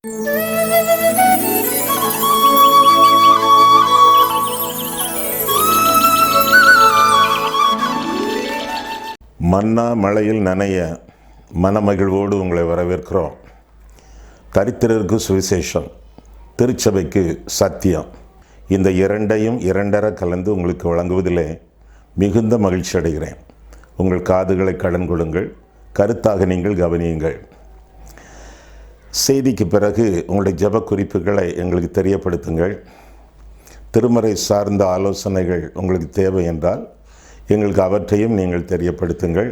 மன்னா மழையில் நனைய மனமகிழ்வோடு உங்களை வரவேற்கிறோம். தரித்திரருக்கு சுவிசேஷம், திருச்சபைக்கு சத்தியம், இந்த இரண்டையும் இரண்டர கலந்து உங்களுக்கு வழங்குவதிலே மிகுந்த மகிழ்ச்சி அடைகிறேன். உங்கள் காதுகளை கடன் கொடுங்கள், கருத்தாக நீங்கள் கவனியுங்கள். செய்திக்கு பிறகு உங்களுடைய ஜெப குறிப்புகளை எங்களுக்கு தெரியப்படுத்துங்கள். திருமறை சார்ந்த ஆலோசனைகள் உங்களுக்கு தேவை என்றால் எங்களுக்கு அவற்றையும் நீங்கள் தெரியப்படுத்துங்கள்.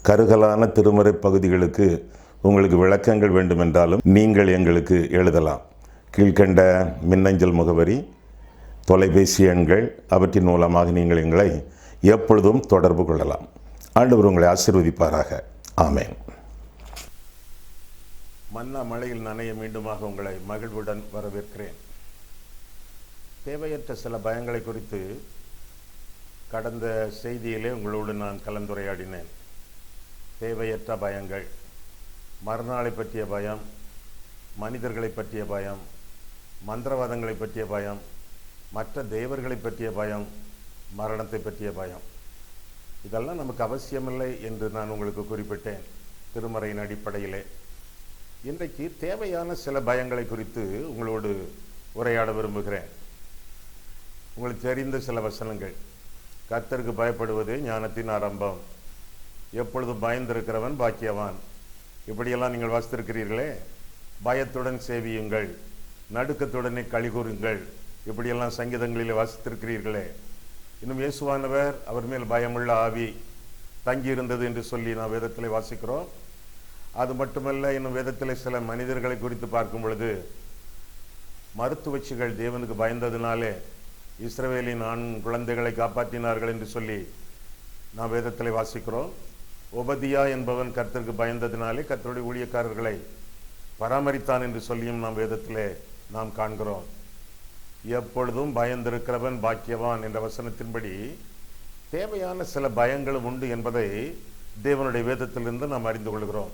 கருகலான திருமறை பகுதிகளுக்கு உங்களுக்கு விளக்கங்கள் வேண்டுமென்றாலும் நீங்கள் எங்களுக்கு எழுதலாம். கீழ்கண்ட மின்னஞ்சல் முகவரி, தொலைபேசி எண்கள், அவற்றின் மூலமாக நீங்கள் எங்களை எப்பொழுதும் தொடர்பு கொள்ளலாம். ஆண்டவர் உங்களை ஆசீர்வதிப்பாராக. ஆமென். மன்னா மழையில் நனைய மீண்டுமாக உங்களை மகிழ்வுடன் வரவேற்கிறேன். தேவையற்ற சில பயங்களை குறித்து கடந்த செய்தியிலே உங்களோடு நான் கலந்துரையாடினேன். தேவையற்ற பயங்கள், மறுநாளை பற்றிய பயம், மனிதர்களை பற்றிய பயம், மந்திரவாதங்களை பற்றிய பயம், மற்ற தேவர்களை பற்றிய பயம், மரணத்தை பற்றிய பயம். இதெல்லாம் நமக்கு அவசியமில்லை என்று நான் உங்களுக்கு குறிப்பிட்டேன் திருமறையின் அடிப்படையிலே. இன்றைக்கு தேவையான சில பயங்களை குறித்து உங்களோடு உரையாட விரும்புகிறேன். உங்களுக்கு தெரிந்த சில வசனங்கள். கர்த்தருக்கு பயப்படுவது ஞானத்தின் ஆரம்பம், எப்பொழுதும் பயந்திருக்கிறவன் பாக்கியவான், இப்படியெல்லாம் நீங்கள் வாசித்திருக்கிறீர்களே. பயத்துடன் சேவியுங்கள், நடுக்கத்துடனே களிகூறுங்கள், இப்படியெல்லாம் சங்கீதங்களில் வாசித்திருக்கிறீர்களே. இன்னும் இயேசுவானவர் அவர் மேல் பயமுள்ள ஆவி தங்கியிருந்தது என்று சொல்லி நாம் வேதத்தில் வாசிக்கிறோம். அது மட்டுமல்ல, இன்னும் வேதத்தில் சில மனிதர்களை குறித்து பார்க்கும் பொழுது மருத்துவச்சிகள் தேவனுக்கு பயந்ததினாலே இஸ்ரவேலின் ஆண் குழந்தைகளை காப்பாற்றினார்கள் என்று சொல்லி நாம் வேதத்தில் வாசிக்கிறோம். ஒபதியா என்பவன் கர்த்தருக்கு பயந்ததினாலே கர்த்தருடைய ஊழியக்காரர்களை பராமரித்தான் என்று சொல்லியும் நாம் வேதத்திலே நாம் காண்கிறோம். எப்பொழுதும் பயந்திருக்கிறவன் பாக்கியவான் என்ற வசனத்தின்படி தேவையான சில பயங்களும் உண்டு என்பதை தேவனுடைய வேதத்திலிருந்து நாம் அறிந்து கொள்கிறோம்.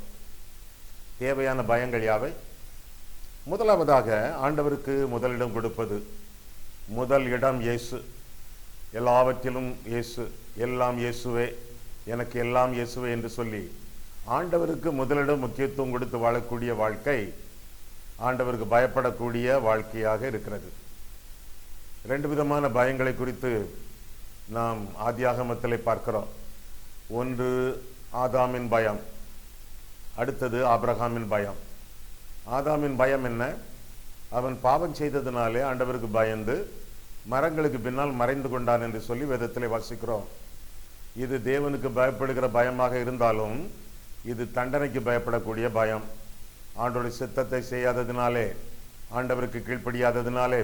தேவையான பயங்கள் யாவை? முதலாவதாக, ஆண்டவருக்கு முதலிடம் கொடுப்பது. முதல் இடம் இயேசு, எல்லாவற்றிலும் இயேசு, எல்லாம் இயேசுவே, எனக்கு எல்லாம் இயேசுவே என்று சொல்லி ஆண்டவருக்கு முதலிடம் முக்கியத்துவம் கொடுத்து வாழக்கூடிய வாழ்க்கை ஆண்டவருக்கு பயப்படக்கூடிய வாழ்க்கையாக இருக்கிறது. ரெண்டு விதமான பயங்களை குறித்து நாம் ஆதியாகமத்திலே பார்க்கிறோம். ஒன்று ஆதாமின் பயம், அடுத்தது ஆபிரகாமின் பயம். ஆதாமின் பயம் என்ன? அவன் பாவம் செய்ததினாலே ஆண்டவருக்கு பயந்து மரங்களுக்கு பின்னால் மறைந்து கொண்டான் என்று சொல்லி வேதத்திலே வாசிக்கிறோம். இது தேவனுக்கு பயப்படுகிற பயமாக இருந்தாலும் இது தண்டனைக்கு பயப்படக்கூடிய பயம். ஆண்டவருடைய சித்தத்தை செய்யாததினாலே, ஆண்டவருக்கு கீழ்ப்படியாததினாலே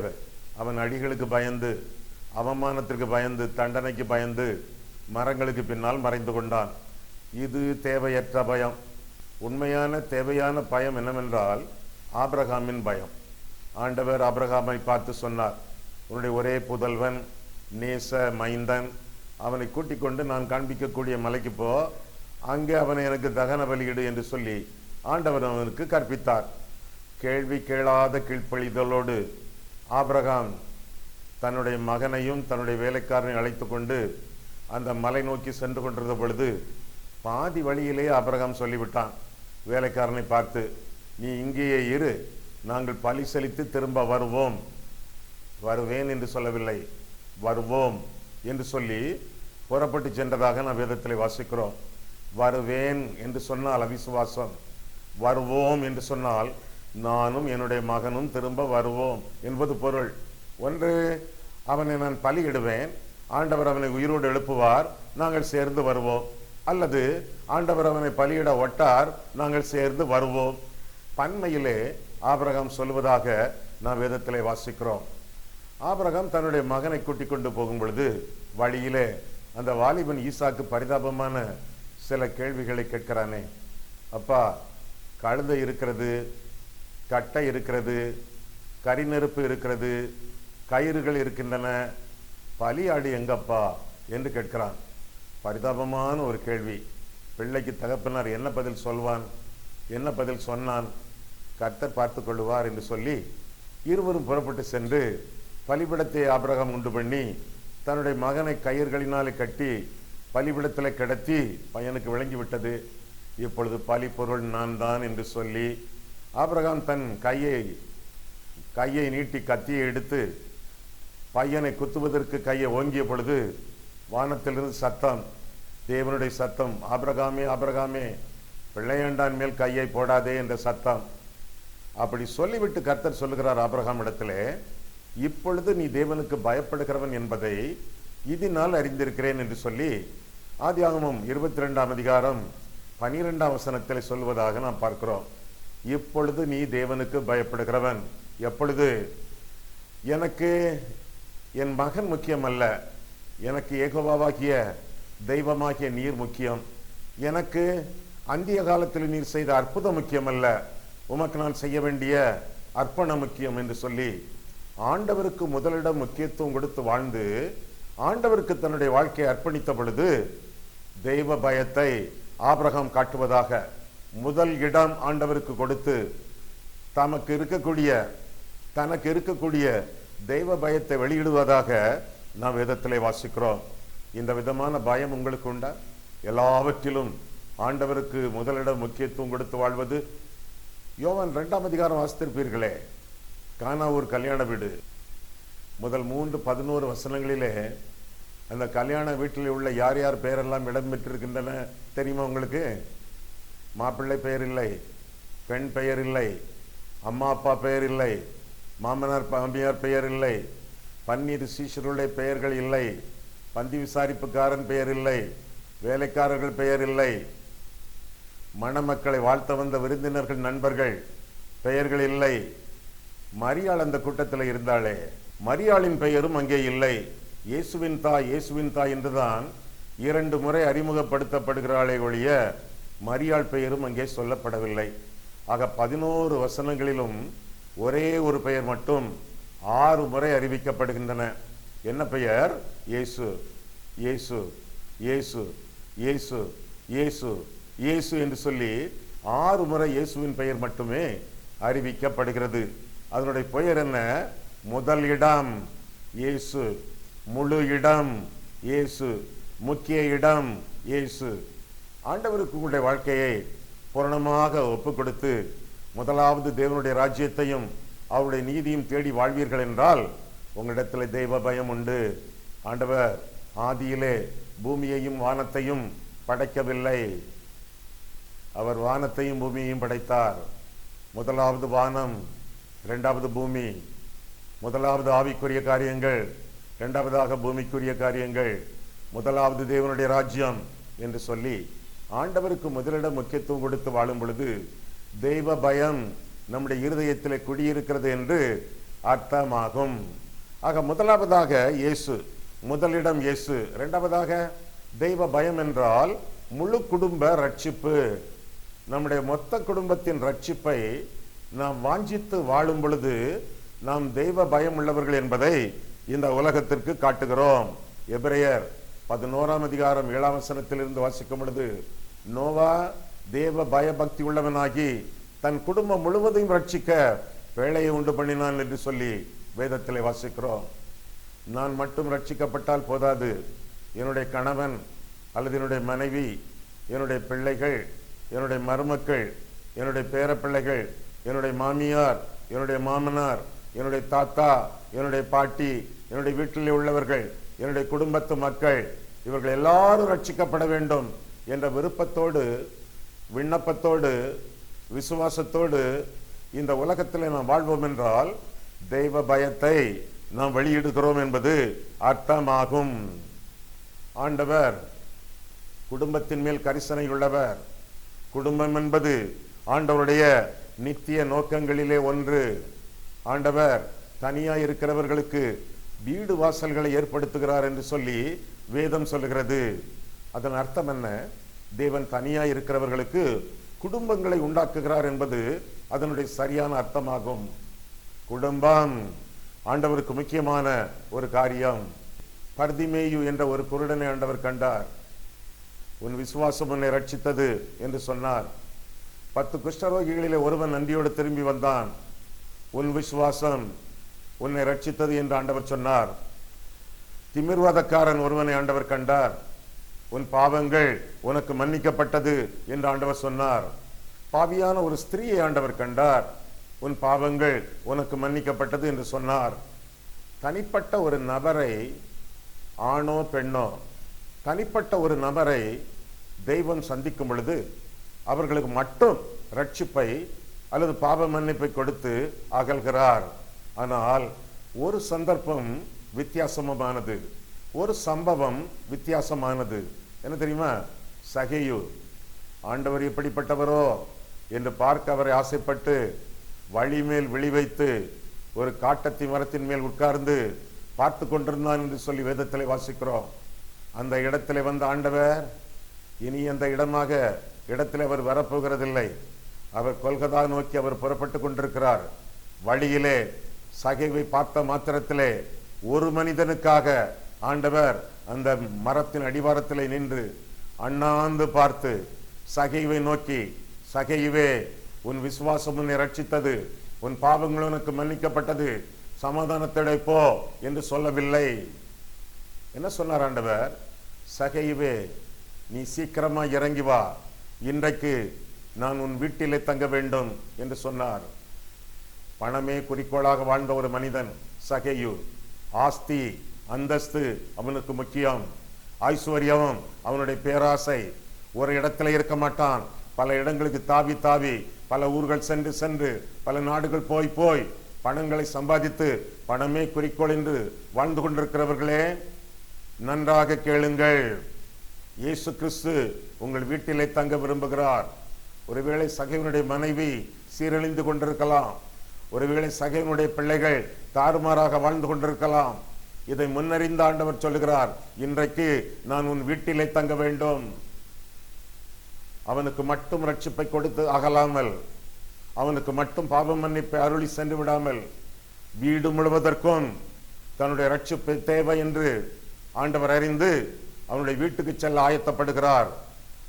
அவன் அடிகளுக்கு பயந்து, அவமானத்திற்கு பயந்து, தண்டனைக்கு பயந்து மரங்களுக்கு பின்னால் மறைந்து கொண்டான். இது தேவையற்ற பயம். உண்மையான தேவையான பயம் என்னவென்றால் ஆபிரகாமின் பயம். ஆண்டவர் ஆபிரகாமை பார்த்து சொன்னார், உன்னுடைய ஒரே புதல்வன், நேச மைந்தன், அவனை கூட்டிக் கொண்டு நான் காண்பிக்கக்கூடிய மலைக்கு போ, அங்கே அவனை எனக்கு தகன பலியிடு என்று சொல்லி ஆண்டவர் அவனுக்கு கற்பித்தார். கேள்வி கேளாத கீழ்ப்பழிதலோடு ஆபிரகாம் தன்னுடைய மகனையும் தன்னுடைய வேலைக்காரனை அழைத்து கொண்டு அந்த மலை நோக்கி சென்று கொண்டிருந்த பொழுது பாதி வழியிலே ஆபிரகாம் சொல்லிவிட்டான் வேலைக்காரனை பார்த்து, நீ இங்கேயே இரு, நாங்கள் பலி செலுத்தி திரும்ப வருவோம். வருவேன் என்று சொல்லவில்லை, வருவோம் என்று சொல்லி புறப்பட்டு சென்றதாக நாம் வேதத்தில் வாசிக்கிறோம். வருவேன் என்று சொன்னால் அவிசுவாசம், வருவோம் என்று சொன்னால் நானும் என்னுடைய மகனும் திரும்ப வருவோம் என்பது பொருள். ஒன்று, அவனை நான் பலியிடுவேன், ஆண்டவர் அவனை உயிரோடு எழுப்புவார், நாங்கள் சேர்ந்து வருவோம். அல்லது ஆண்டவர் அவனை பலியிட ஒட்டார், நாங்கள் சேர்ந்து வருவோம். பன்மையிலே ஆபிரகாம் சொல்வதாக நாம் வேதத்திலே வாசிக்கிறோம். ஆபிரகாம் தன்னுடைய மகனை கூட்டிக் கொண்டு போகும் பொழுது வழியிலே அந்த வாலிபன் ஈசாக்கு பரிதாபமான சில கேள்விகளை கேட்கிறானே. அப்பா, கழுதை இருக்கிறது, கட்டை இருக்கிறது, கரிநெருப்பு இருக்கிறது, கயிறுகள் இருக்கின்றன, பலியாடு எங்கப்பா என்று கேட்கிறான். பரிதாபமான ஒரு கேள்வி. பிள்ளைக்கு தகப்பனார் என்ன பதில் சொல்வான்? என்ன பதில் சொன்னான்? கர்த்தர் பார்த்து கொள்ளுவார் என்று சொல்லி இருவரும் புறப்பட்டு சென்று பலிபீடத்தை ஆபிரகாம் உண்டு பண்ணி தன்னுடைய மகனை கயிர்களினாலே கட்டி பலிபீடத்தில் கிடத்தி பையனுக்கு விளங்கிவிட்டது. இப்பொழுது பலிப்பொருள் நான் தான் என்று சொல்லி ஆபிரகாம் தன் கையை நீட்டி கத்தியை எடுத்து பையனை குத்துவதற்கு கையை ஓங்கிய பொழுது வானத்திலிருந்து சத்தம், தேவனுடைய சத்தம், ஆபிரகாமே ஆபிரகாமே பிள்ளையாண்டான் மேல் கையை போடாதே என்ற சத்தம். அப்படி சொல்லிவிட்டு கர்த்தர் சொல்லுகிறார் ஆபிரகாம் இடத்திலே, இப்பொழுது நீ தேவனுக்கு பயப்படுகிறவன் என்பதை இதனால் அறிந்திருக்கிறேன் என்று சொல்லி ஆதியாகமம் 22ஆம் அதிகாரம் 12ஆம் வசனத்தில் சொல்வதாக நாம் பார்க்கிறோம். இப்பொழுது நீ தேவனுக்கு பயப்படுகிறவன். எப்பொழுது? எனக்கு என் மகன் முக்கியம் அல்ல, எனக்கு யெகோவாவாகிய தெய்வமாகிய நீர் முக்கியம். எனக்கு அந்திய காலத்தில் நீர் செய்த அற்புதம் முக்கியம் அல்ல, உமக்கு நான் செய்ய வேண்டிய அர்ப்பணம் முக்கியம் என்று சொல்லி ஆண்டவருக்கு முதலிடம் முக்கியத்துவம் கொடுத்து வாழ்ந்து ஆண்டவருக்கு தன்னுடைய வாழ்க்கையை அர்ப்பணித்த பொழுது தெய்வ பயத்தை ஆபிரகாம் காட்டுவதாக முதல் இடம் ஆண்டவருக்கு கொடுத்து தனக்கு இருக்கக்கூடிய தெய்வ பயத்தை வெளியிடுவதாக நாம் வேதத்திலே வாசிக்கிறோம். இந்த விதமான பயம் உங்களுக்கு உண்டா? எல்லாவற்றிலும் ஆண்டவருக்கு முதலிடம் முக்கியத்துவம் கொடுத்து வாழ்வது. யோவான் 2ஆம் அதிகாரம் வாசித்திருப்பீர்களே, கானா ஒரு கல்யாண வீடு. முதல் 3-11 வசனங்களிலே அந்த கல்யாண வீட்டில் உள்ள யார் யார் பெயரெல்லாம் இடம் பெற்றிருக்கின்றன தெரியுமா உங்களுக்கு? மாப்பிள்ளை பெயர் இல்லை, பெண் பெயர் இல்லை, அம்மா அப்பா பெயர் இல்லை, மாமனார் மாமியார் பெயர் இல்லை, பன்னிரு சீஷருடைய பெயர்கள் இல்லை, பந்தி விசாரிப்புக்காரன் பெயர் இல்லை, வேலைக்காரர்கள் பெயர் இல்லை, மணமக்களை வாழ்த்த வந்த விருந்தினர்கள் நண்பர்கள் பெயர்கள் இல்லை. மரியாள் அந்த கூட்டத்தில் இருந்தாளே, மரியாளின் பெயரும் அங்கே இல்லை. இயேசுவின் தாய் என்றுதான் 2 முறை அறிமுகப்படுத்தப்படுகிறாளே ஒழிய மரியாள் பெயரும் அங்கே சொல்லப்படவில்லை. ஆக 11 வசனங்களிலும் ஒரே ஒரு பெயர் மட்டும் 6 முறை அறிவிக்கப்படுகின்றன. என்ன பெயர்? இயேசு, இயேசு, இயேசு, இயேசு, இயேசு, இயேசு என்று சொல்லி 6 முறை இயேசுவின் பெயர் மட்டுமே அறிவிக்கப்படுகிறது. அதனுடைய பெயர் என்ன? முதல் இடம் இயேசு, முழு இடம் இயேசு, முக்கிய இடம் இயேசு. ஆண்டவருக்கு உங்களுடைய வாழ்க்கையை பூரணமாக ஒப்பு கொடுத்து முதலாவது தேவனுடைய ராஜ்யத்தையும் அவருடைய நீதியும் தேடி வாழ்வீர்கள் என்றால் உங்களிடத்தில் தெய்வ பயம் உண்டு. ஆண்டவர் ஆதியிலே பூமியையும் வானத்தையும் படைக்கவில்லை, அவர் வானத்தையும் பூமியையும் படைத்தார். முதலாவது வானம், 2வது பூமி. முதலாவது ஆவிக்குரிய காரியங்கள், 2வதாக பூமிக்குரிய காரியங்கள், முதலாவது தேவனுடைய ராஜ்யம் என்று சொல்லி ஆண்டவருக்கு முதலிடம் முக்கியத்துவம் கொடுத்து வாழும் பொழுது தெய்வ பயம் நம்முடைய இருதயத்திலே குடியிருக்கிறது என்று அர்த்தமாகும். ஆக முதலாவதாக இயேசு, முதலிடம் இயேசு. 2வதாக தெய்வ பயம் என்றால் முழு குடும்ப ரட்சிப்பு. நம்முடைய மொத்த குடும்பத்தின் ரட்சிப்பை நாம் வாஞ்சித்து வாழும் பொழுது நாம் தெய்வ பயம் உள்ளவர்கள் என்பதை இந்த உலகத்திற்கு காட்டுகிறோம். எபிரேயர் 11ஆம் அதிகாரம் 7ஆம் வசனத்திலிருந்து வாசிக்கும் பொழுது, நோவா தேவ பயபக்தி உள்ளவனாகி தன் குடும்பம் முழுவதையும் ரட்சிக்க வேலையை உண்டு பண்ணினான் என்று சொல்லி வேதத்திலே வாசிக்கிறோம். நான் மட்டும் ரட்சிக்கப்பட்டால் போதாது, என்னுடைய கணவன் அல்லது என்னுடைய மனைவி, என்னுடைய பிள்ளைகள், என்னுடைய மருமக்கள், என்னுடைய பேரப்பிள்ளைகள், என்னுடைய மாமியார், என்னுடைய மாமனார், என்னுடைய தாத்தா, என்னுடைய பாட்டி, என்னுடைய வீட்டிலே உள்ளவர்கள், என்னுடைய குடும்பத்து மக்கள், இவர்கள் எல்லாரும் ரட்சிக்கப்பட வேண்டும் என்ற விருப்பத்தோடு, விண்ணப்பத்தோடு, விசுவாசத்தோடு இந்த உலகத்தில் நாம் வாழ்வோம் என்றால் தெய்வ பயத்தை நாம் வெளியிடுகிறோம் என்பது அர்த்தமாகும். ஆண்டவர் குடும்பத்தின் மேல் கரிசனை உள்ளவர். குடும்பம் என்பது ஆண்டவருடைய நித்திய நோக்கங்களிலே ஒன்று. ஆண்டவர் தனியாய் இருக்கிறவர்களுக்கு வீடு வாசல்களை ஏற்படுத்துகிறார் என்று சொல்லி வேதம் சொல்லுகிறது. அதன் அர்த்தம் என்ன? தேவன் தனியாய் இருக்கிறவர்களுக்கு குடும்பங்களை உண்டாக்குகிறார் என்பது அதனுடைய சரியான அர்த்தமாகும். குடும்பம் ஆண்டவருக்கு முக்கியமான ஒரு காரியம். பர்திமேயு என்ற ஒரு குருடனை ஆண்டவர் கண்டார். உன் விசுவாசம் உன்னை ரட்சித்தது என்று சொன்னார். 10 குஷ்டரோகிகளிலே ஒருவன் நன்றியோடு திரும்பி வந்தான். உன் விசுவாசம் உன்னை ரட்சித்தது என்று ஆண்டவர் சொன்னார். திமிர்வாதக்காரன் ஒருவனை ஆண்டவர் கண்டார். உன் பாவங்கள் உனக்கு மன்னிக்கப்பட்டது என்று ஆண்டவர் சொன்னார். பாவியான ஒரு ஸ்திரீயை ஆண்டவர் கண்டார். உன் பாவங்கள் உனக்கு மன்னிக்கப்பட்டது என்று சொன்னார். தனிப்பட்ட ஒரு நபரை, ஆணோ பெண்ணோ, தனிப்பட்ட ஒரு நபரை தெய்வம் சந்திக்கும் பொழுது அவர்களுக்கு மட்டும் ரட்சிப்பை அல்லது பாவ மன்னிப்பை கொடுத்து அகல்கிறார். ஆனால் ஒரு சந்தர்ப்பம் வித்தியாசமானது, ஒரு சம்பவம் வித்தியாசமானது. என்ன தெரியுமா? சகேயு ஆண்டவர் எப்படிப்பட்டவரோ என்று பார்க்க அவரை ஆசைப்பட்டு வழி மேல் விழி வைத்து ஒரு காட்டத்தி மரத்தின் மேல் உட்கார்ந்து பார்த்து கொண்டிருந்தான் என்று சொல்லி வேதத்திலே வாசிக்கிறோம். அந்த இடத்திலே வந்த ஆண்டவர் இனி அந்த இடத்திலே அவர் வரப்போகிறதில்லை. அவர் கொல்கத்தா நோக்கி அவர் புறப்பட்டு கொண்டிருக்கிறார். வழியிலே சகேவை பார்த்த மாத்திரத்திலே ஒரு மனிதனுக்காக ஆண்டவர் அந்த மரத்தின் அடிவாரத்திலே நின்று அண்ணாந்து பார்த்து சகேவை நோக்கி, சகேயுவே, உன் விசுவாசம் உன்னை ரட்சித்தது, உன் பாவங்கள் உனக்கு மன்னிக்கப்பட்டது, சமாதானத்தோட போ என்று சொல்லவில்லை. என்ன சொன்னார் ஆண்டவர்? சகேயுவே, நீ சீக்கிரமா இறங்கி வா, இன்றைக்கு நான் உன் வீட்டிலே தங்க வேண்டும் என்று சொன்னார். பணமே குறிக்கோளாக வாழ்ந்த ஒரு மனிதன் சகேயு. ஆஸ்தி அந்தஸ்து அவனுக்கு முக்கியம், ஐஸ்வர்யம் அவனுடைய பேராசை. ஒரு இடத்துல இருக்க மாட்டான், பல இடங்களுக்கு தாவி தாவி, பல ஊர்கள் சென்று சென்று, பல நாடுகள் போய் போய் பணங்களை சம்பாதித்து பணமே குறிக்கோள் என்று வாழ்ந்து கொண்டிருக்கிறவர்களே, நன்றாக கேளுங்கள். இயேசு கிறிஸ்து உங்கள் வீட்டிலே தங்க விரும்புகிறார். ஒருவேளை சகேவனுடைய மனைவி சீரழிந்து கொண்டிருக்கலாம், ஒருவேளை சகேவனுடைய பிள்ளைகள் தாறுமாறாக வாழ்ந்து கொண்டிருக்கலாம். இதை முன்னறிந்த ஆண்டவர் சொல்லுகிறார், இன்றைக்கு நான் உன் வீட்டிலே தங்க வேண்டும். அவனுக்கு மட்டும் ரட்சிப்பை கொடுத்து அகலாமல், அவனுக்கு மட்டும் பாவ மன்னிப்பை அருளி சென்று விடாமல், வீடு முழுவதற்கும் தன்னுடைய ரட்சிப்பு தேவை என்று ஆண்டவர் அறிந்து அவனுடைய வீட்டுக்கு செல்ல ஆயத்தப்படுகிறார்.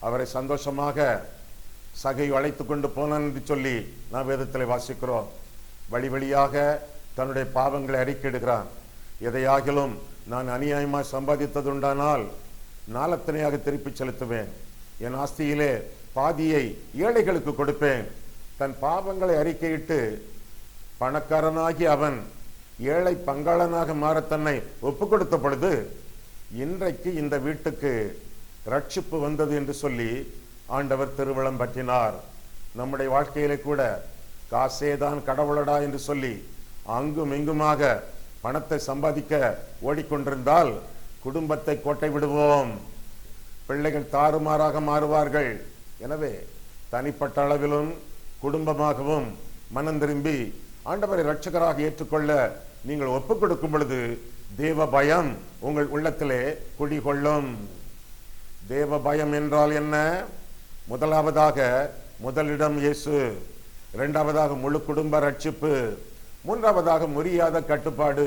அவரை சந்தோஷமாக சகேயு அழைத்து கொண்டு போனான் என்று சொல்லி நாம் வேதத்தில் வாசிக்கிறோம். வழி வழியாக தன்னுடைய பாவங்களை அறிக்கையிடுகிறான். எதையாகிலும் நான் அநியாயமாக சம்பாதித்ததுண்டானால் நாலத்தனையாக திருப்பி செலுத்துவேன், என் ஆஸ்தியிலே பாதியை ஏழைகளுக்கு கொடுப்பேன். தன் பாவங்களை அறிக்கையிட்டு பணக்காரனாகி அவன் ஏழை பங்காளனாக மாற தன்னை ஒப்பு கொடுத்த பொழுது இன்றைக்கு இந்த வீட்டுக்கு ரட்சிப்பு வந்தது என்று சொல்லி ஆண்டவர் திருவிழம் பற்றினார். நம்முடைய வாழ்க்கையிலே கூட காசேதான் கடவுளடா என்று சொல்லி அங்கும் இங்குமாக பணத்தை சம்பாதிக்க ஓடிக்கொண்டிருந்தால் குடும்பத்தை கோட்டை விடுவோம், பிள்ளைகள் தாறுமாறாக மாறுவார்கள். எனவே தனிப்பட்ட அளவிலும் குடும்பமாகவும் மனம் திரும்பி ஆண்டவரை இரட்சகராக ஏற்றுக்கொள்ள நீங்கள் ஒப்புக் கொடுக்கும் பொழுது தேவ பயம் உங்கள் உள்ளத்திலே குடிகொள்ளும். தேவ பயம் என்றால் என்ன? முதலாவதாக முதலிடம் இயேசு, இரண்டாவதாக முழு குடும்ப ரட்சிப்பு, மூன்றாவதாக முறியாத கட்டுப்பாடு.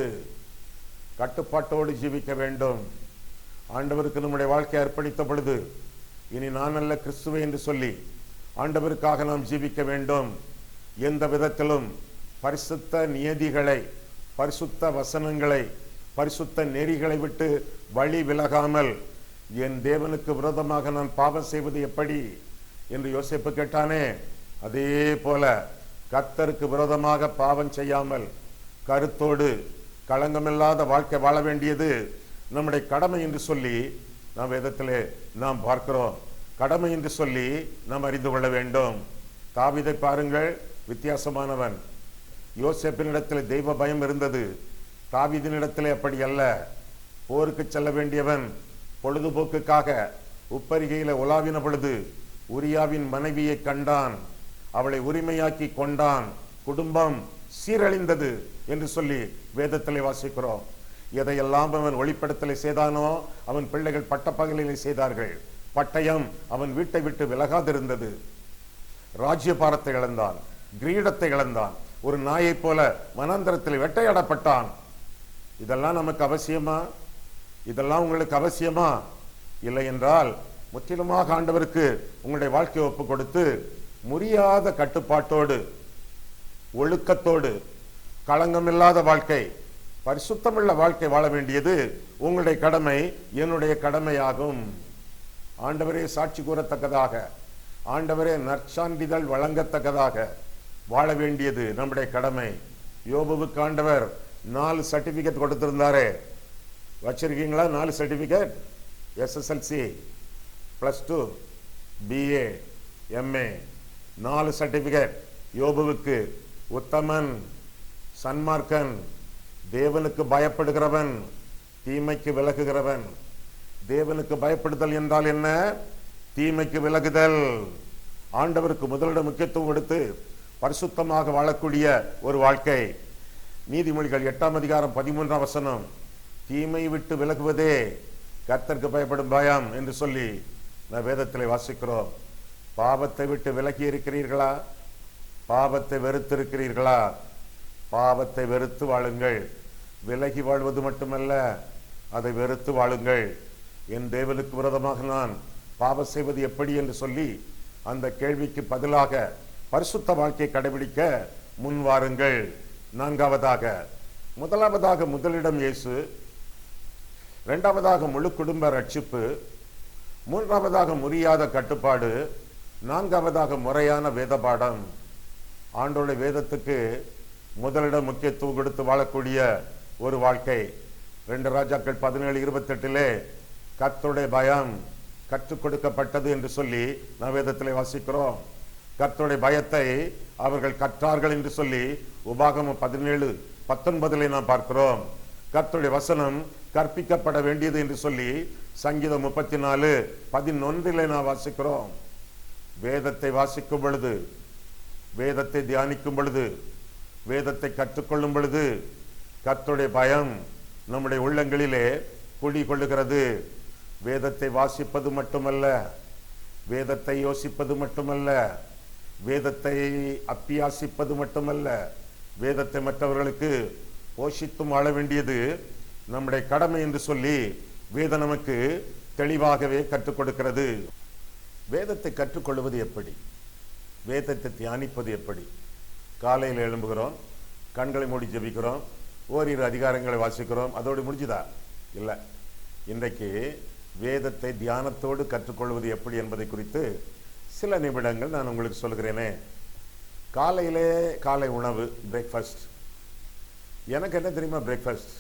கட்டுப்பாட்டோடு ஜீவிக்க வேண்டும். ஆண்டவருக்கு நம்முடைய வாழ்க்கையை அர்ப்பணித்த பொழுது இனி நான் அல்ல கிறிஸ்துவே என்று சொல்லி ஆண்டவருக்காக நாம் ஜீவிக்க வேண்டும். எந்த விதத்திலும் பரிசுத்த நியதிகளை, பரிசுத்த வசனங்களை, பரிசுத்த நெறிகளை விட்டு வழி விலகாமல் என் தேவனுக்கு விரோதமாக நான் பாவம் செய்வது எப்படி என்று யோசிப்பு கேட்டானே, அதே போல கர்த்தருக்கு விரோதமாக பாவம் செய்யாமல் கருத்தோடு களங்கமில்லாத வாழ்க்கை வாழ வேண்டியது நம்முடைய கடமை என்று சொல்லி நாம் வேதத்திலே நாம் பார்க்கிறோம். கடமை என்று சொல்லி நாம் அறிந்து கொள்ள வேண்டும். தாவீதை பாருங்கள், வித்தியாசமானவன். யோசேப்பினிடத்தில் தெய்வ பயம் இருந்தது, தாவீதினிடத்திலே அப்படி அல்ல. போருக்கு செல்ல வேண்டியவன் பொழுதுபோக்குக்காக உப்பரிகையில உலாவின பொழுது உரியாவின் மனைவியை கண்டான், அவளை உரிமையாக்கி கொண்டான், குடும்பம் சீரழிந்தது என்று சொல்லி வேதத்திலே வாசிக்கிறோம். எதையெல்லாம் அவன் ஒளிப்படத்திலே செய்தானோ அவன் பிள்ளைகள் பட்டப்பகலிலே செய்தார்கள். பட்டயம் அவன் வீட்டை விட்டு விலகாதிருந்தது. ராஜ்யபாரத்தை இழந்தான், கிரீடத்தை இழந்தான், ஒரு நாயை போல வனாந்தரத்தில் வேட்டையாடப்பட்டான். இதெல்லாம் நமக்கு அவசியமா? இதெல்லாம் உங்களுக்கு அவசியமா? இல்லை என்றால் முற்றிலுமாக ஆண்டவருக்கு உங்களுடைய வாழ்க்கையை ஒப்பு கொடுத்து முறியாத கட்டுப்பாட்டோடு, ஒழுக்கத்தோடு, களங்கமில்லாத வாழ்க்கை, பரிசுத்தமுள்ள வாழ்க்கை வாழ வேண்டியது உங்களுடைய கடமை, என்னுடைய கடமையாகும். ஆண்டவரே சாட்சி கூறத்தக்கதாக, ஆண்டவரே நற்சான்றிதழ் வழங்கத்தக்கதாக வாழ வேண்டியது நம்முடைய கடமை. யோபுவுக்கு ஆண்டவர் 4 சர்டிபிகேட் கொடுத்திருந்தாரே, வச்சிருக்கீங்களா? 4 certificate. SSLC, +2, BA, MA, 4 certificate. யோபுவுக்கு உத்தமன், சன்மார்க்கன், தேவனுக்கு பயப்படுகிறவன், தீமைக்கு விலகுகிறவன். தேவனுக்கு பயப்படுதல் என்றால் என்ன? தீமைக்கு விலகுதல். ஆண்டவருக்கு முதலிடம் முக்கியத்துவம் கொடுத்து பரிசுத்தமாக வாழக்கூடிய ஒரு வாழ்க்கை. நீதிமொழிகள் 8ஆம் அதிகாரம் 13ஆம் வசனம், தீமை விட்டு விலகுவதே கர்த்தருக்கு பயப்படும் பயம் என்று சொல்லி நான் வேதத்திலே வாசிக்கிறோம். பாவத்தை விட்டு விலகி இருக்கிறீர்களா? பாவத்தை வெறுத்து இருக்கிறீர்களா? பாவத்தை வெறுத்து வாழுங்கள். விலகி வாழ்வது மட்டுமல்ல, அதை வெறுத்து வாழுங்கள். என் தேவனுக்கு விரோதமாக நான் பாவம் செய்வது எப்படி என்று சொல்லி அந்த கேள்விக்கு பதிலாக பரிசுத்த வாழ்க்கையை கடைபிடிக்க முன் வாருங்கள். 4வதாக, முதலாவதாக முதலிடம் இயேசு, 2வதாக முழு குடும்ப ரட்சிப்பு, 3வதாக முறியாத கட்டுப்பாடு, 4வதாக முறையான வேத பாடம். ஆண்டோட வேதத்துக்கு முதலிடம் முக்கியத்துவம் கொடுத்து வாழக்கூடிய ஒரு வாழ்க்கை. 2 ராஜாக்கள் 17:28 கர்த்தருடைய பயம் கற்றுக் கொடுக்கப்பட்டது என்று சொல்லி நான் வேதத்திலே வாசிக்கிறோம். கர்த்தருடைய பயத்தை அவர்கள் கற்றார்கள் என்று சொல்லி உபாகமம் 17:19 நாம் பார்க்கிறோம். கர்த்தருடைய வசனம் கற்பிக்கப்பட வேண்டியது என்று சொல்லி சங்கீதம் 34:11 நாம் வாசிக்கிறோம். வேதத்தை வாசிக்கும் பொழுது, வேதத்தை தியானிக்கும் பொழுது, வேதத்தை கற்றுக்கொள்ளும் பொழுது கர்த்தருடைய பயம் நம்முடைய உள்ளங்களிலே குடி கொள்ளுகிறது. வேதத்தை வாசிப்பது மட்டுமல்ல, வேதத்தை யோசிப்பது மட்டுமல்ல, வேதத்தை அப்பியாசிப்பது மட்டுமல்ல, வேதத்தை மற்றவர்களுக்கு போஷித்தும் ஆள வேண்டியது நம்முடைய கடமை என்று சொல்லி வேதம் நமக்கு தெளிவாகவே கற்றுக் கொடுக்கிறது. வேதத்தை கற்றுக்கொள்வது எப்படி? வேதத்தை தியானிப்பது எப்படி? காலையில் எழும்புகிறோம், கண்களை மூடி ஜெபிக்கிறோம், ஓரிரு அதிகாரங்களை வாசிக்கிறோம், அதோடு முடிஞ்சுதா? இல்லை. இன்றைக்கு வேதத்தை தியானத்தோடு கற்றுக்கொள்வது எப்படி என்பதை குறித்து சில நிமிடங்கள் நான் உங்களுக்கு சொல்கிறேனே. காலையிலே காலை உணவு, பிரேக்ஃபாஸ்ட். எனக்கு என்ன தெரியுமா பிரேக்ஃபாஸ்ட்?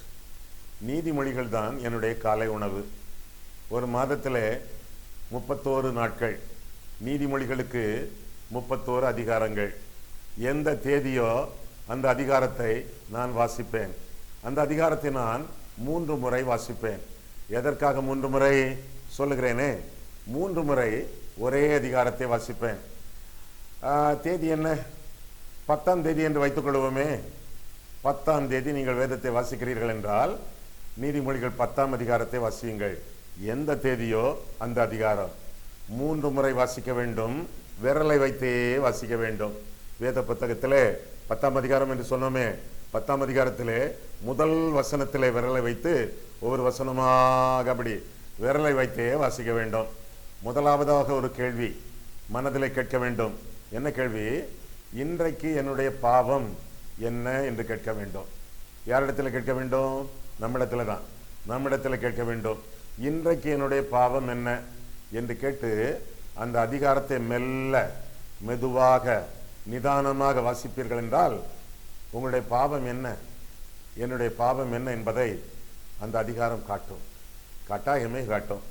நீதிமொழிகள் தான் என்னுடைய காலை உணவு. ஒரு மாதத்தில் 31 நாட்கள், நீதிமொழிகளுக்கு 31 அதிகாரங்கள். எந்த தேதியோ அந்த அதிகாரத்தை நான் வாசிப்பேன். அந்த அதிகாரத்தை நான் 3 முறை வாசிப்பேன். எதற்காக 3 முறை சொல்லுகிறேனே? 3 முறை ஒரே அதிகாரத்தை வாசிப்பேன். தேதி என்ன? 10ஆம் தேதி என்று வைத்துக் கொள்வோமே. 10ஆம் தேதி நீங்கள் வேதத்தை வாசிக்கிறீர்கள் என்றால் நீதிமொழிகள் 10ஆம் அதிகாரத்தை வாசியுங்கள். எந்த தேதியோ அந்த அதிகாரம் 3 முறை வாசிக்க வேண்டும். விரலை வைத்தே வாசிக்க வேண்டும். வேத புத்தகத்திலே 10ஆம் அதிகாரம் என்று சொன்னோமே, 10ஆம் அதிகாரத்திலே முதல் வசனத்திலே விரலை வைத்து ஒவ்வொரு வசனமாக அப்படி விரலை வைத்தே வாசிக்க வேண்டும். முதலாவதாக ஒரு கேள்வி மனதிலே கேட்க வேண்டும். என்ன கேள்வி? இன்றைக்கு என்னுடைய பாவம் என்ன என்று கேட்க வேண்டும். யாரிடத்தில் கேட்க வேண்டும்? நம்மிடத்துல தான். நம்மிடத்தில் கேட்க வேண்டும். இன்றைக்கு என்னுடைய பாவம் என்ன என்று கேட்டு அந்த அதிகாரத்தை மெல்ல, மெதுவாக, நிதானமாக வாசிப்பீர்கள் என்றால் உங்களுடைய பாவம் என்ன, என்னுடைய பாவம் என்ன என்பதை அந்த அதிகாரம் காட்டும். கட்டாயமே காட்டும்.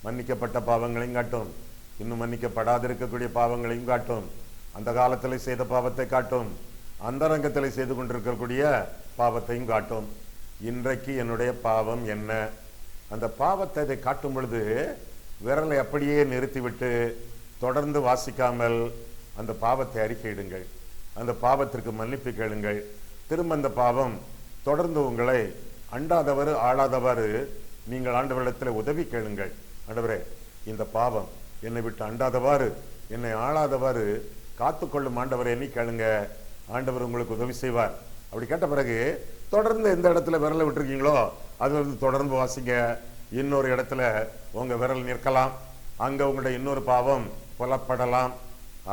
மன்னிக்கப்பட்ட பாவங்களையும் காட்டும், இன்னும் மன்னிக்கப்படாது இருக்கக்கூடிய பாவங்களையும் காட்டும், அந்த காலத்தில் செய்த பாவத்தை காட்டும், அந்தரங்கத்தில் செய்து கொண்டிருக்கக்கூடிய பாவத்தையும் காட்டும். இன்றைக்கு என்னுடைய பாவம் என்ன, அந்த பாவத்தை அதை காட்டும் பொழுது விரலை அப்படியே நிறுத்திவிட்டு தொடர்ந்து வாசிக்காமல் அந்த பாவத்தை அறிக்கையிடுங்கள். அந்த பாவத்திற்கு மன்னிப்பு கேளுங்கள். திரும்ப அந்த பாவம் தொடர்ந்து உங்களை அண்டாதவர் ஆளாதவாறு நீங்கள் ஆண்டவரிடத்தில் உதவி கேளுங்கள். ஆண்டவரே, இந்த பாவம் என்னை விட்டு அண்டாதவாறு, என்னை ஆளாதவாறு காத்துக்கொள்ளும் ஆண்டவரை எண்ணி கேளுங்க. ஆண்டவர் உங்களுக்கு உதவி செய்வார். அப்படி கேட்ட பிறகு தொடர்ந்து எந்த இடத்துல விரலை விட்டுருக்கீங்களோ அது வந்து தொடர்ந்து வாசிங்க. இன்னொரு இடத்துல உங்க விரல் நிற்கலாம், அங்க உங்களுடைய இன்னொரு பாவம் புலப்படலாம்.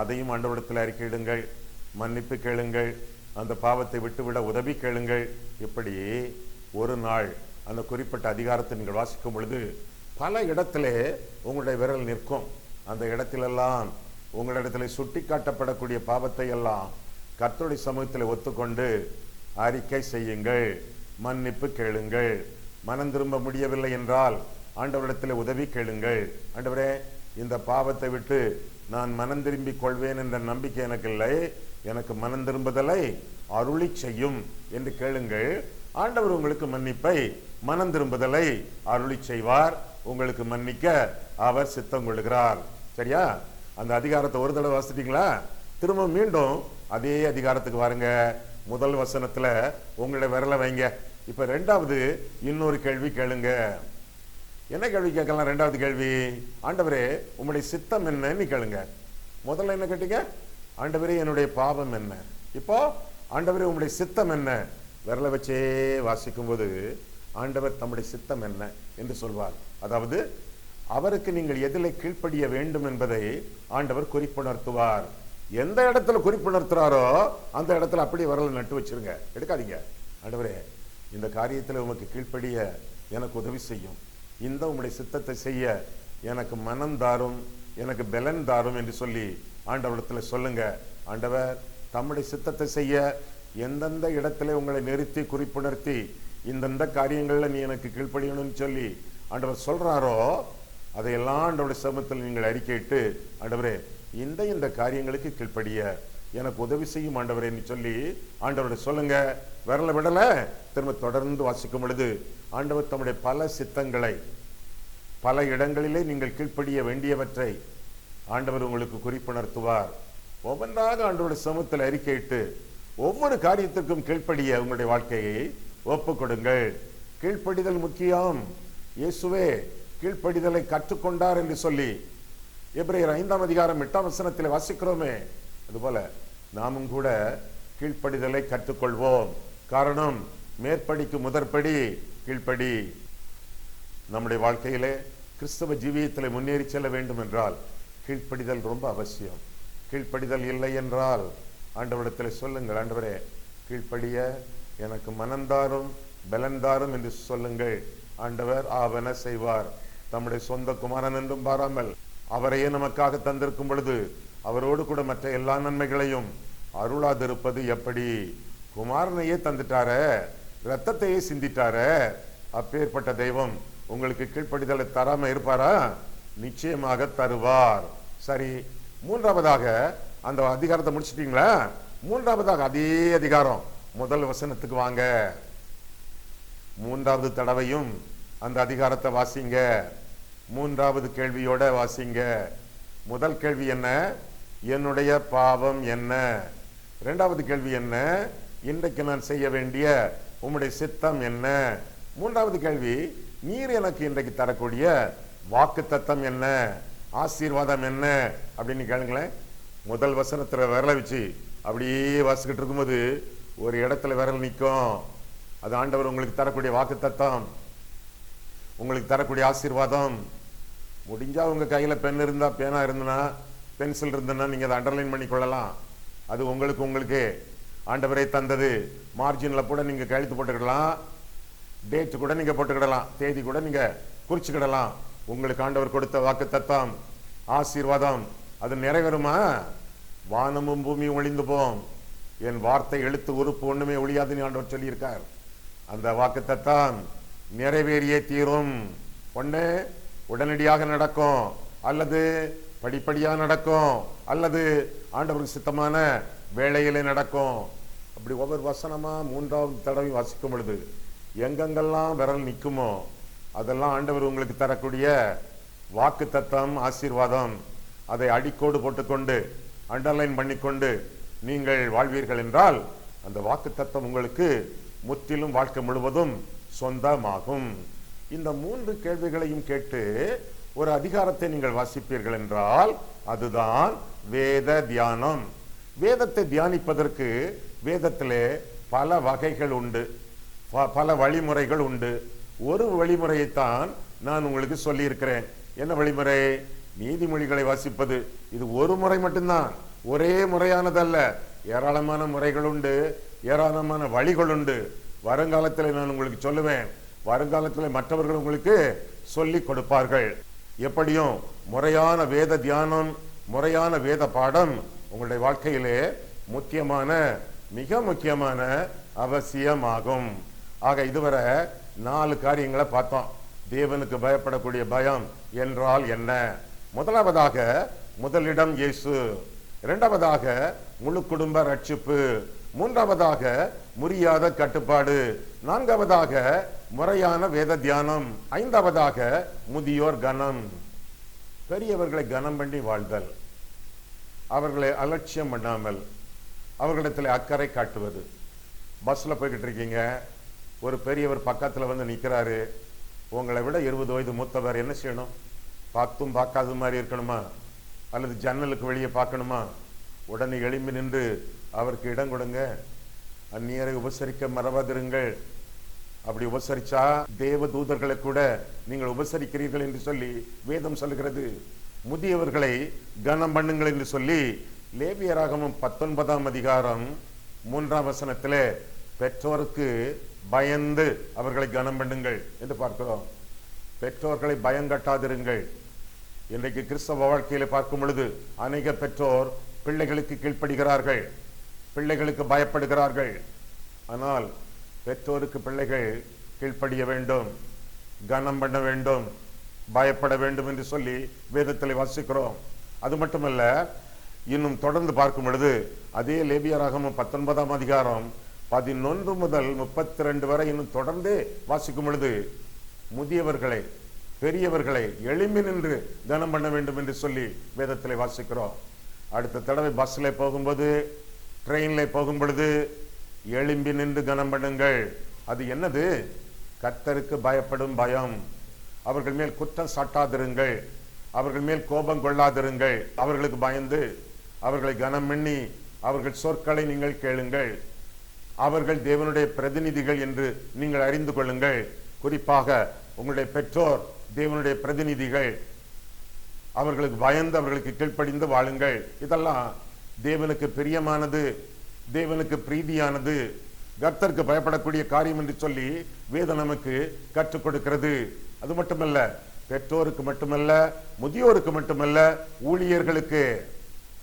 அதையும் ஆண்டவரிடத்தில் அறிக்கையிடுங்கள், மன்னிப்பு கேளுங்கள், அந்த பாவத்தை விட்டுவிட உதவி கேளுங்கள். இப்படி ஒரு நாள் அந்த குறிப்பிட்ட அதிகாரத்தை நீங்கள் வாசிக்கும் பொழுது பல இடத்திலே உங்களுடைய விரல் நிற்கும். அந்த இடத்திலெல்லாம் உங்களிடத்தில் சுட்டி காட்டப்படக்கூடிய பாவத்தை எல்லாம் கர்த்தருடைய சமூகத்தில் ஒத்துக்கொண்டு அறிக்கை செய்யுங்கள், மன்னிப்பு கேளுங்கள். மனம் திரும்ப முடியவில்லை என்றால் ஆண்டவரிடத்தில் உதவி கேளுங்கள். ஆண்டவரே, இந்த பாவத்தை விட்டு நான் மனம் திரும்பிக் கொள்வேன் என்ற நம்பிக்கை எனக்கு இல்லை, எனக்கு மனம் திரும்புதலை அருளி செய்யும் என்று கேளுங்கள். ஆண்டவர் உங்களுக்கு மன்னிப்பை, மனம் திரும்புதலை அருளி செய்வார். உங்களுக்கு மன்னிக்க அவர் சித்தம் கொள்கிறார். சரியா? அந்த அதிகாரத்தை ஒரு தடவை வாசிட்டீங்களா? திரும்ப மீண்டும் அதே அதிகாரத்துக்கு வாருங்க. முதல் வசனத்துல உங்களுடைய விரலை வைங்க. இப்ப ரெண்டாவது இன்னொரு கேள்வி கேளுங்க. என்ன கேள்வி கேட்கலாம்? ரெண்டாவது கேள்வி, ஆண்டவரே உம்முடைய சித்தம் என்னன்னு கேளுங்க. முதல்ல என்ன கேட்டீங்க? ஆண்டவரே என்னுடைய பாவம் என்ன. இப்போ ஆண்டவரே உம்முடைய சித்தம் என்ன. விரலை வச்சே வாசிக்கும் போது ஆண்டவர் தம்முடைய சித்தம் என்ன என்று சொல்வார். அதாவது அவருக்கு நீங்கள் எதிலே கீழ்ப்படிய வேண்டும் என்பதை ஆண்டவர் குறிப்புணர்த்துவார். எந்த இடத்துல குறிப்புணர்த்துறாரோ அந்த இடத்துல அப்படியே விரலை நட்டு வச்சிருங்க, எடுக்காதீங்க. ஆண்டவரே, இந்த காரியத்தில் உமக்கு கீழ்ப்படிய எனக்கு உதவி செய்யும், இந்த உம்முடைய சித்தத்தை செய்ய எனக்கு மனம் தாரும், எனக்கு பலன் தாரும் என்று சொல்லி ஆண்டவரிடத்துல சொல்லுங்க. ஆண்டவர் தம்முடைய சித்தத்தை செய்ய எந்தெந்த இடத்துல உங்களை நிறுத்தி குறிப்புணர்த்தி இந்தந்த காரியங்கள்ல நீ எனக்கு கீழ்ப்படியணும்னு சொல்லி ஆண்டவர் சொல்றாரோ அதையெல்லாம் ஆண்டவருடைய சமூகத்தில் நீங்கள் அறிக்கையிட்டு, ஆண்டவரே இந்த காரியங்களுக்கு கீழ்ப்படிய எனக்கு உதவி செய்யும் ஆண்டவரேன்னு சொல்லி ஆண்டவருடைய சொல்லுங்க. விரல விடல. திரும்ப தொடர்ந்து வாசிக்கும் பொழுது ஆண்டவர் தம்முடைய பல சித்தங்களை, பல இடங்களிலே நீங்கள் கீழ்ப்படிய வேண்டியவற்றை ஆண்டவர் உங்களுக்கு குறிப்புணர்த்துவார். ஒவ்வொன்றாக ஆண்டவருடைய சமூகத்தில் அறிக்கையிட்டு ஒவ்வொரு காரியத்திற்கும் கீழ்ப்படிய உங்களுடைய வாழ்க்கையை ஒப்பு கொடுங்கள். கீழ்ப்படிதல் முக்கியம். இயேசுவே கீழ்ப்படிதலை கற்றுக்கொண்டார் என்று சொல்லி எபிரேயர் 5ஆம் அதிகாரம் 8ஆம் வசனத்தில் வாசிக்கிறோமே, அதுபோல நாமும் கூட கீழ்ப்படிதலை கற்றுக்கொள்வோம். காரணம், மேற்படிக்கு முதற்படி கீழ்ப்படி. நம்முடைய வாழ்க்கையிலே கிறிஸ்தவ ஜீவியத்தில் முன்னேறி செல்ல வேண்டும் என்றால் கீழ்ப்படிதல் ரொம்ப அவசியம். கீழ்ப்படிதல் இல்லை என்றால் ஆண்டவரிடத்தில் சொல்லுங்கள், ஆண்டவரே கீழ்ப்படிய எனக்கு மனந்தாரும் பலன்தாரும் என்று சொல்லுங்கள். ஆண்டவர் ஆவன செய்வார். தம்முடைய சொந்த குமாரன் என்றும் பாராமல் அவரையே நமக்காக தந்திருக்கும் பொழுது அவரோடு கூட மற்ற எல்லா நன்மைகளையும் அருளாதிருப்பது எப்படி? குமாரனையே தந்துட்டார, ரத்தத்தையே சிந்திட்டார. அப்பேற்பட்ட தெய்வம் உங்களுக்கு கீழ்ப்படிதலை தராம இருப்பாரா? நிச்சயமாக தருவார். சரி, மூன்றாவதாக அந்த அதிகாரத்தை முடிச்சிட்டீங்களா? மூன்றாவதாக அதே அதிகாரம் முதல் வசனத்துக்கு வாங்க. மூன்றாவது தடவையும் அந்த அதிகாரத்தை வாசிங்க. மூன்றாவது கேள்வியோட வாசிங்க. முதல் கேள்வி என்ன? என்னுடைய பாவம் என்ன? இரண்டாவது கேள்வி என்ன? இன்றைக்கு நான் செய்ய வேண்டிய உம்முடைய சித்தம் என்ன? மூன்றாவது கேள்வி, நீர் எனக்கு இன்றைக்கு தரக்கூடிய வாக்கு தத்தம் என்ன, ஆசீர்வாதம் என்ன அப்படின்னு கேளுங்களேன். முதல் வசனத்துல விரல வச்சு அப்படியே வாசிக்கிட்டு இருக்கும்போது ஒரு இடத்துல விரல் நிற்கும். அது ஆண்டவர் உங்களுக்கு தரக்கூடிய வாக்கு தத்தம், உங்களுக்கு தரக்கூடிய ஆசீர்வாதம். முடிஞ்சா உங்க கையில பென் இருந்தா, பேனா இருந்தனா, பென்சில் இருந்தனா நீங்க அதை அண்டர்லைன் பண்ணி கொள்ளலாம். அது உங்களுக்கு ஆண்டவரே தந்தது. மார்ஜின்ல கூட நீங்க கழுத்து போட்டுக்கிடலாம், டேட் கூட நீங்க போட்டுக்கிடலாம், தேதி கூட நீங்க குறிச்சுக்கிடலாம். உங்களுக்கு ஆண்டவர் கொடுத்த வாக்கு தத்தம், ஆசீர்வாதம் அது நிறைவேறுமா? வானமும் பூமியும் ஒளிந்து போம், என் வார்த்தை எழுத்து உறுப்பு ஒண்ணுமே ஒழியாதுன்னு ஆண்டவர் சொல்லியிருக்கார். அந்த வாக்கு தத்தம் நிறைவேறியே தீரும். ஒண்ணு உடனடியாக நடக்கும், அல்லது படிப்படியாக நடக்கும், அல்லது ஆண்டவருக்கு சித்தமான வேளையிலே நடக்கும். அப்படி ஒவ்வொரு வசனமா மூன்றாவது தடவை வாசிக்கும் பொழுது எங்கெங்கெல்லாம் விரல் நிற்குமோ அதெல்லாம் ஆண்டவர் உங்களுக்கு தரக்கூடிய வாக்கு தத்தம், ஆசீர்வாதம். அதை அடிக்கோடு போட்டுக்கொண்டு அண்டர்லைன் பண்ணிக்கொண்டு நீங்கள் வாழ்வீர்கள் என்றால் அந்த வாக்கு தத்தம் உங்களுக்கு முற்றிலும் வாழ்க்கை முழுவதும் சொந்தமாகும். இந்த மூன்று கேள்விகளையும் கேட்டு ஒரு அதிகாரத்தை நீங்கள் வாசிப்பீர்கள் என்றால் அதுதான் வேத தியானம். வேதத்தை தியானிப்பதற்கு வேதத்திலே பல வகைகள் உண்டு, பல வழிமுறைகள் உண்டு. ஒரு வழிமுறையைத்தான் நான் உங்களுக்கு சொல்லி இருக்கிறேன். என்ன வழிமுறை? நீதிமொழிகளை வாசிப்பது இது ஒரு முறை மட்டும்தான், ஒரே முறையானதல்ல. ஏராளமான முறைகள் உண்டு, ஏராளமான வழிகள் உண்டு. வருங்காலத்தில் நான் உங்களுக்கு சொல்லுவேன், வருங்காலத்தில் மற்றவர்கள் உங்களுக்கு சொல்லி கொடுப்பார்கள். எப்படியும் முறையான வேத தியானம், முறையான வேத பாடம் உங்களுடைய வாழ்க்கையிலே முக்கியமான, மிக முக்கியமான அவசியமாகும். ஆக இதுவரை 4 காரியங்களை பார்த்தோம். தேவனுக்கு பயப்படக்கூடிய பயம் என்றால் என்ன? முதலாவதாக முதலிடம் இயேசு, இரண்டாவதாக முழு குடும்ப ரட்சிப்பு, மூன்றாவதாக முறியாத கட்டுப்பாடு, நான்காவதாக முறையான வேத தியானம், ஐந்தாவதாக முதியோர் கனம். பெரியவர்களை கனம் பண்ணி வாழ்தல், அவர்களை அலட்சியம் பண்ணாமல் அவர்களிடத்தில் அக்கறை காட்டுவது. பஸ்ல போய்கிட்டு இருக்கீங்க, ஒரு பெரியவர் பக்கத்துல வந்து நிக்கிறாரு. உங்களை விட 20 வயது மூத்தவர் என்ன செய்யணும்? பார்த்தும் பார்க்காத மாதிரி இருக்கணுமா? அல்லது ஜன்னலுக்கு வெளியே பார்க்கணுமா? உடனே எழும்பி நின்று அவருக்கு இடம் கொடுங்க. அந்நியரை உபசரிக்க மறவாதிருங்கள். அப்படி உபசரிச்சா தேவ தூதர்களை கூட நீங்கள் உபசரிக்கிறீர்கள் என்று சொல்லி வேதம் சொல்லுகிறது. முதியவர்களை கனம் பண்ணுங்கள் என்று சொல்லி லேவியராகமம் 19ஆம் அதிகாரம் 3ஆம் வசனத்திலே பெற்றோருக்கு பயந்து அவர்களை கனம் பண்ணுங்கள் என்று பார்க்கிறோம். பெற்றோர்களை பயங்கட்டாதிருங்கள். இன்றைக்கு கிறிஸ்தவ வாழ்க்கையில பார்க்கும் பொழுது அநேக பெற்றோர் பிள்ளைகளுக்கு கீழ்ப்படுகிறார்கள், பிள்ளைகளுக்கு பயப்படுகிறார்கள். ஆனால் பெற்றோருக்கு பிள்ளைகள் கீழ்ப்படிய வேண்டும், கனம் பண்ண வேண்டும், பயப்பட வேண்டும் என்று சொல்லி வேதத்தில் வாசிக்கிறோம். அது மட்டுமல்ல, இன்னும் தொடர்ந்து பார்க்கும் பொழுது அதே லேவியராகமம் 19ஆம் அதிகாரம் 11 முதல் 32 வரை இன்னும் தொடர்ந்து வாசிக்கும் பொழுது முதியவர்களை, பெரியவர்களை எழும்பி நின்று கனம் பண்ண வேண்டும் என்று சொல்லி வேதத்திலே வாசிக்கிறோம். அடுத்த தடவை பஸ்ல போகும்போது, ட்ரெயின்ல போகும் பொழுது எழும்பி நின்று கனம் பண்ணுங்கள். அது என்னது? கர்த்தருக்கு பயப்படும் பயம். அவர்கள் மேல் குற்றம் சாட்டாதிருங்கள், அவர்கள் மேல் கோபம் கொள்ளாதிருங்கள். அவர்களுக்கு பயந்து அவர்களை கனம் பண்ணி அவர்கள் சொற்களை நீங்கள் கேளுங்கள். அவர்கள் தேவனுடைய பிரதிநிதிகள் என்று நீங்கள் அறிந்து கொள்ளுங்கள். குறிப்பாக உங்களுடைய பெற்றோர் தேவனுடைய பிரதிநிதிகள். அவர்களுக்கு பயந்து அவர்களுக்கு கீழ்ப்படிந்து வாழுங்கள். இதெல்லாம் தேவனுக்கு பிரியமானது, தேவனுக்கு பிரீதியானது, கர்த்தருக்கு பயப்படக்கூடிய காரியம் என்று சொல்லி வேதம் நமக்கு கற்றுக் கொடுக்கிறது. அது மட்டுமல்ல, பெற்றோருக்கு மட்டுமல்ல, முதியோருக்கு மட்டுமல்ல, ஊழியர்களுக்கு.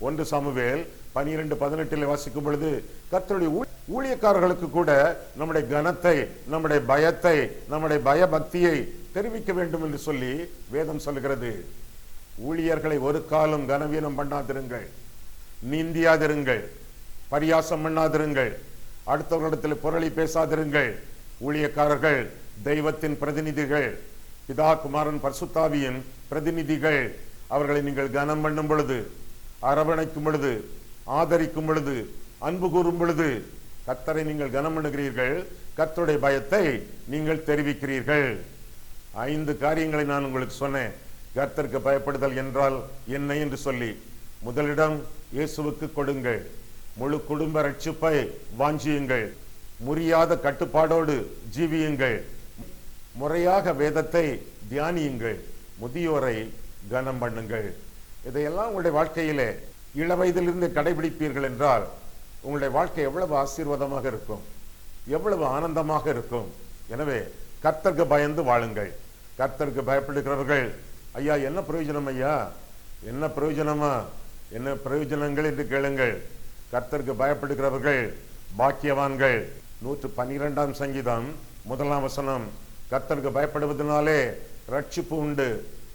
1 சாமுவேல் 12:18 வாசிக்கும் பொழுது கர்த்தருடைய ஊழியக்காரர்களுக்கு கூட நம்முடைய கனத்தை, நம்முடைய பயத்தை, நம்முடைய பயபக்தியை தெரிவிக்க வேண்டும் என்று சொல்லி வேதம் சொல்லுகிறது. ஊழியர்களை ஒரு காலம் கனவீனம் பண்ணாதிருங்கள், நீந்தியாதிருங்கள், பரியாசம் பண்ணாதிருங்கள், அடுத்தவர்களிடத்தில் புரளி பேசாதிருங்கள். ஊழியக்காரர்கள் தெய்வத்தின் பிரதிநிதிகள், பிதா குமாரன் பரிசுத்தாவியின் பிரதிநிதிகள். அவர்களை நீங்கள் கனம் பண்ணும் பொழுது, அரவணைக்கும் பொழுது, ஆதரிக்கும் பொழுது, அன்பு கூறும் பொழுது கர்த்தரை நீங்கள் கனம் பண்ணுகிறீர்கள், கர்த்தருடைய பயத்தை நீங்கள் தெரிவிக்கிறீர்கள். 5 காரியங்களை நான் உங்களுக்கு சொன்னேன். கர்த்தருக்கு பயப்படுதல் என்றால் என்ன என்று சொல்லி, முதலிடம் இயேசுவுக்கு கொடுங்கள், முழு குடும்ப ரட்சிப்பை வாஞ்சியுங்கள், முறியாத கட்டுப்பாடோடு ஜீவியுங்கள், முறையாக வேதத்தை தியானியுங்கள், முதியோரை கனம் பண்ணுங்கள். இதையெல்லாம் உங்களுடைய வாழ்க்கையிலே இளவயதிலிருந்து கடைபிடிப்பீர்கள் என்றால் உங்களுடைய வாழ்க்கை எவ்வளவு ஆசீர்வாதமாக இருக்கும், எவ்வளவு ஆனந்தமாக இருக்கும். எனவே கர்த்தருக்கு பயந்து வாழுங்கள். கர்த்தருக்கு பயப்படுகிறவர்கள், ஐயா என்ன பிரயோஜனம், ஐயா என்ன பிரயோஜனமா, என்ன பிரயோஜனங்கள் என்று கேளுங்கள். கர்த்தருக்கு பயப்படுகிறவர்கள் பாக்கியவான்கள். 112ஆம் சங்கீதம் 1ஆம் வசனம், கர்த்தருக்கு பயப்படுவதனாலே ரட்சிப்பு உண்டு.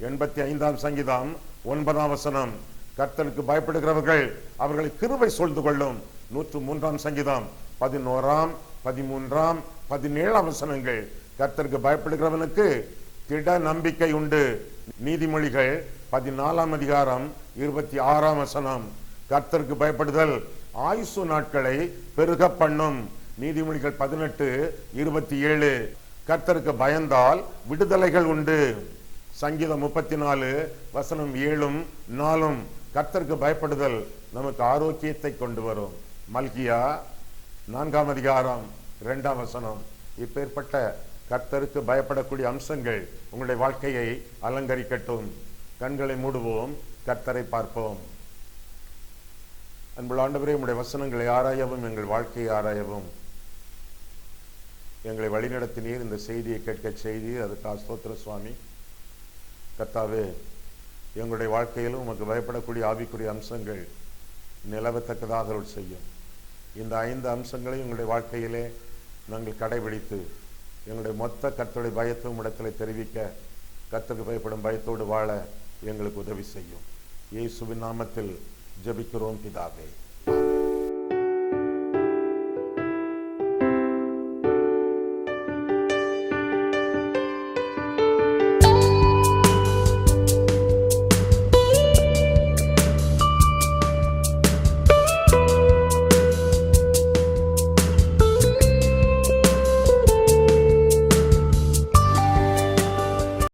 85ஆம் சங்கீதம் 9ஆம் வசனம், கர்த்தருக்கு பயப்படுகிறவர்கள் அவர்களை கிருபை சூழ்ந்து கொள்ளும். 103ஆம் சங்கீதம் 11ஆம் 13ஆம் 17ஆம் வசனங்கள், கர்த்தருக்கு பயப்படுகிறவனுக்கு திட நம்பிக்கை உண்டு. நீதிமொழிகள் 14ஆம் அதிகாரம் 26ஆம் வசனம், கர்த்தருக்கு பயப்படுதல் ஆயுசு நாட்களை பெருக பண்ணும். நீதிமொழிகள் 18:27, கர்த்தருக்கு பயந்தால் விடுதலைகள் உண்டு. சங்கீதம் 34 வசனம் 7ம் 4ம், கர்த்தருக்கு பயப்படுதல் நமக்கு ஆரோக்கியத்தை கொண்டு வரும். மல்கியா 4ஆம் அதிகாரம் 2ஆம் வசனம். இப்பேற்பட்ட கர்த்தருக்கு பயப்படக்கூடிய அம்சங்கள் உங்களுடைய வாழ்க்கையை அலங்கரிக்கட்டும். கண்களை மூடுவோம், கர்த்தரை பார்ப்போம். அன்புள்ள ஆண்டவரே, உம்முடைய வசனங்களை ஆராயவும் எங்கள் வாழ்க்கையை ஆராயவும் எங்களை வழிநடத்தினீர். இந்த செய்தியை கேட்க செய்தி அதுக்காக ஸ்தோத்திர சுவாமி. கர்த்தாவே, எங்களுடைய வாழ்க்கையிலும் உமக்கு பயப்படக்கூடிய ஆவிக்குரிய அம்சங்கள் நிலவத்தக்கதாக அருள் செய்யும். இந்த 5 அம்சங்களை எங்களுடைய வாழ்க்கையிலே நாங்கள் கடைபிடித்து எங்களுடைய மொத்த கர்த்தருடைய பயத்தை உம்மிடத்தில் தெரிவிக்க, கர்த்தருக்கு பயப்படும் பயத்தோடு வாழ எங்களுக்கு உதவி செய்யும். இயேசுவின் நாமத்தில் ஜெபிக்கிறோம் பிதாவே.